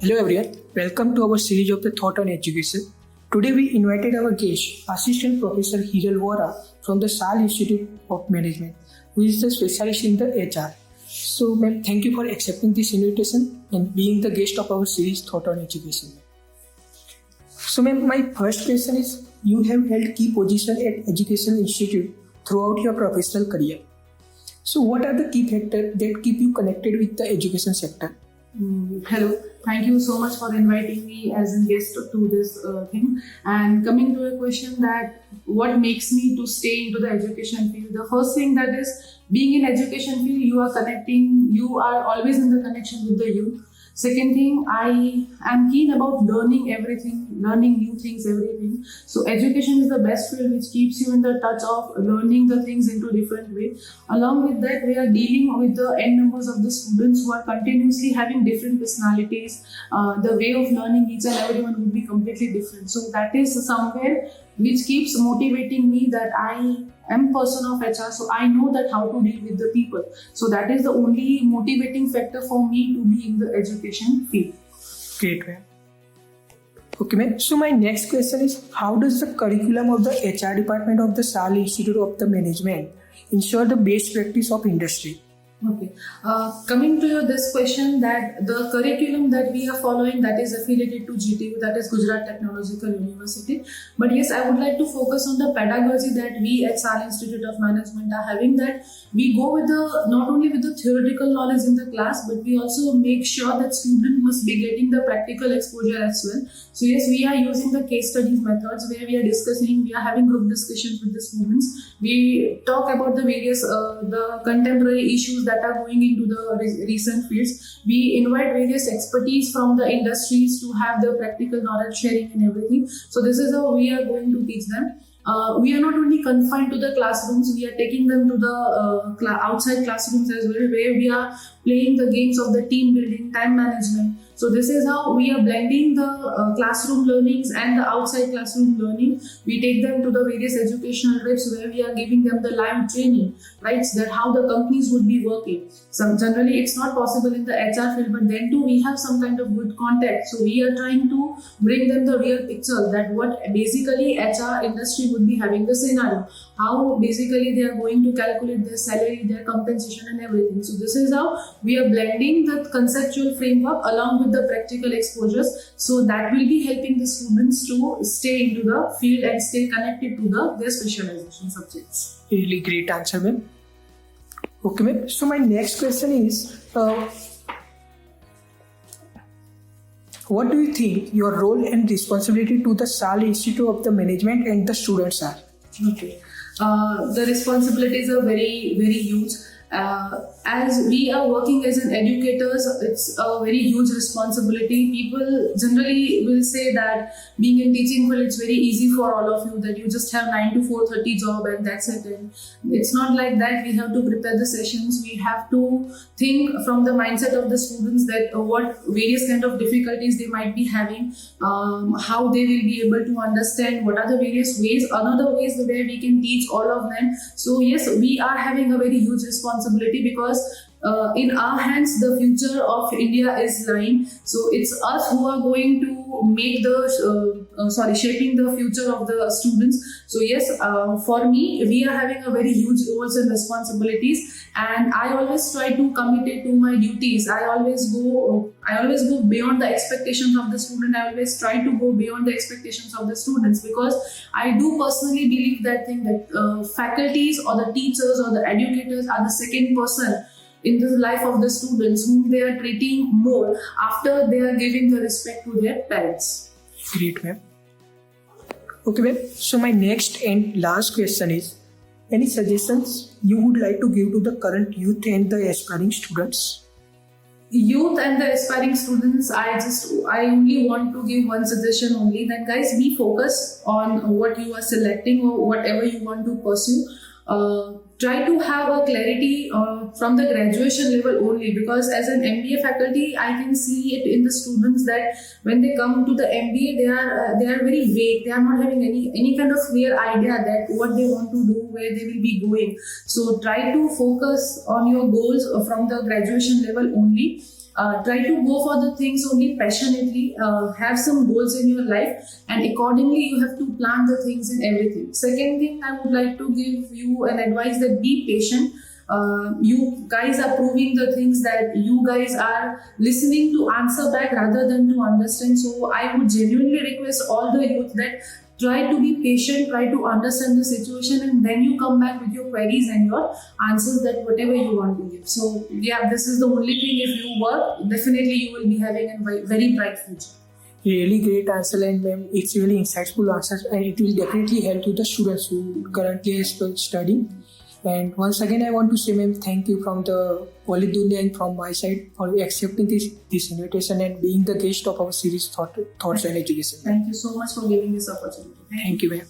Hello everyone, welcome to our series of the Thought on Education. Today we invited our guest, Assistant Professor Hiral Vora from the SAL Institute of Management, who is the specialist in the HR. So ma'am, thank you for accepting this invitation and being the guest of our series Thought on Education. So ma'am, my first question is, you have held key position at Education Institute throughout your professional career. So what are the key factors that keep you connected with the education sector? Hello, thank you so much for inviting me as a guest to this thing. And coming to a question that what makes me to stay into the education field, the first thing that is being in education field, you are always in the connection with the youth. Second thing, I am keen about learning everything, learning new things, everything. So education is the best field which keeps you in the touch of learning the things into different way. Along with that, we are dealing with the n numbers of the students who are continuously having different personalities. The way of learning each and everyone would be completely different. So that is somewhere which keeps motivating me that I am person of HR, so I know that how to deal with the people. So that is the only motivating factor for me to be in the education field. Great, ma'am. Okay, ma'am. So my next question is, how does the curriculum of the HR department of the SAL Institute of the Management ensure the best practice of industry? Okay. Coming to this question, that the curriculum that we are following, that is affiliated to GTU, that is Gujarat Technological University. But yes, I would like to focus on the pedagogy that we at SAL Institute of Management are having, that we go with not only with the theoretical knowledge in the class, but we also make sure that student must be getting the practical exposure as well. So yes, we are using the case studies methods where we are having group discussions with the students. We talk about the various, the contemporary issues that are going into the recent fields. We invite various expertise from the industries to have the practical knowledge sharing and everything. So this is how we are going to teach them. We are not only confined to the classrooms, we are taking them to the outside classrooms as well, where we are playing the games of the team building, time management. So this is how we are blending the classroom learnings and the outside classroom learning. We take them to the various educational trips where we are giving them the live training, right? That how the companies would be working. Generally it's not possible in the HR field, but then too we have some kind of good contact. So we are trying to bring them the real picture, that what basically HR industry would be having the scenario, how basically they are going to calculate their salary, their compensation and everything. So this is how we are blending the conceptual framework along with the practical exposures, so that will be helping the students to stay into the field and stay connected to their specialization subjects. Really great answer, ma'am. Okay, ma'am. So my next question is, what do you think your role and responsibility to the SAL Institute of the Management and the students are? Okay. The responsibilities are very, very huge. As we are working as an educators, it's a very huge responsibility. People generally will say that being in teaching field, it's very easy for all of you, that you just have 9 to 4:30 job and that's it. And it's not like that. We have to prepare the sessions. We have to think from the mindset of the students that what various kind of difficulties they might be having, how they will be able to understand, what are the various ways, another ways where we can teach all of them. So yes, we are having a very huge responsibility, because in our hands the future of India is lying. So it's us who are going to make the shaping the future of the students. So yes, for me, we are having a very huge roles and responsibilities, and I always try to commit it to my duties. I always go beyond the expectations of the student. I always try to go beyond the expectations of the students, because I do personally believe that thing, that faculties or the teachers or the educators are the second person in the life of the students, whom they are treating more after they are giving the respect to their parents. Great, ma'am. Okay, ma'am. So my next and last question is, any suggestions you would like to give to the current youth and the aspiring students? Youth and the aspiring students, I only want to give one suggestion only, that guys, be focused on what you are selecting or whatever you want to pursue. Try to have a clarity from the graduation level only, because as an MBA faculty, I can see it in the students that when they come to the MBA, they are very vague. They are not having any kind of clear idea that what they want to do, where they will be going. So try to focus on your goals from the graduation level only. Try to go for the things only passionately. Have some goals in your life, and accordingly you have to plan the things in everything. Second thing I would like to give you an advice that be patient. You guys are proving the things that you guys are listening to answer back rather than to understand. So I would genuinely request all the youth that try to be patient, try to understand the situation, and then you come back with your queries and your answers, that whatever you want to give. So yeah, this is the only thing. If you work, definitely you will be having a very bright future. Really great answer, and ma'am, it's really insightful answers, and it will definitely help to the students who currently are studying. And once again, I want to say, ma'am, thank you from the Walid Dunya and from my side for accepting this invitation and being the guest of our series Thoughts and Education. Thank you so much for giving this opportunity. Thank you, ma'am.